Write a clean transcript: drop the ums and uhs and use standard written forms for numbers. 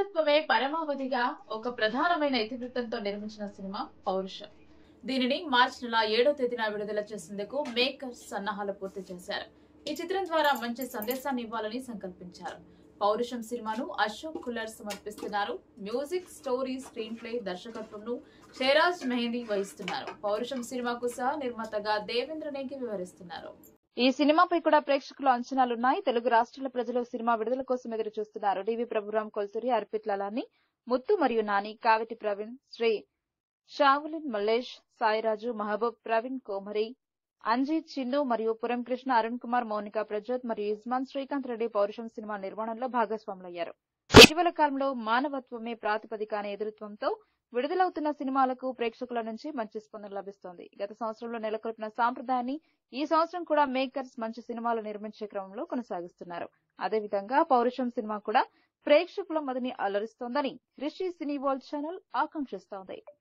మానవత్వమే పరమావధిగా ఒక ప్రధానమైన ఇతివృత్తంతో నిర్మించిన సినిమా పౌరుషం. దీనిని మార్చి నెల 7వ తేదీన విడుదల చేసేందుకు మేకర్స్ సన్నాహాలు పూర్తి చేశారు. ఈ చిత్రం ద్వారా మంచి సందేశాన్ని ఇవ్వాలని సంకల్పించారు. పౌరుషం సినిమాను అశోక్ కుల్లర్ సమర్పిస్తున్నారు. మ్యూజిక్, స్టోరీ, స్క్రీన్ ప్లే, దర్శకత్వంను షేరాజ్ మెహందీ వహిస్తున్నారు. పౌరుషం సినిమాకు సహ నిర్మాతగా దేవేంద్ర నేగి వివరిస్తున్నారు. ఈ సినిమాపై కూడా ప్రేక్షకుల అంచనాలున్నాయి. తెలుగు రాష్ట్రాల ప్రజలు సినిమా విడుదల కోసం ఎదురు చూస్తున్నారు. డివి ప్రభురాం కొల్తూరి, అర్పిత్ లలాని, ముత్తు మరియు నాని, కావిటి ప్రవీణ్, శ్రీ షావులిన్ మల్లేష్, సాయిరాజు, మహబూబ్, ప్రవీణ్ కోమరి, అంజీత్, చిన్ను మరియు పురం కృష్ణ, అరుణ్ కుమార్, మౌనిక ప్రజ్యోత్ మరియు ఇజ్మాన్ శ్రీకాంత్ రెడ్డి పౌరుషం సినిమా నిర్మాణంలో భాగస్వాములయ్యారు. ఇటీవల కాలంలో మానవత్వమే ప్రాతిపదిక అనే ఎదురుత్వంతో విడుదలవుతున్న సినిమాలకు ప్రేక్షకుల నుంచి మంచి స్పందన లభిస్తోంది. గత సంవత్సరంలో నెలకొల్పిన సాంప్రదాయాన్ని ఈ సంవత్సరం కూడా మేకర్స్ మంచి సినిమాలు నిర్మించే క్రమంలో కొనసాగిస్తున్నారు. అదేవిధంగా పౌరుషం సినిమా కూడా ప్రేక్షకుల మదిని అలరిస్తోందని రిషి సినీ వరల్డ్ ఛానల్ ఆకాంక్షిస్తోంది.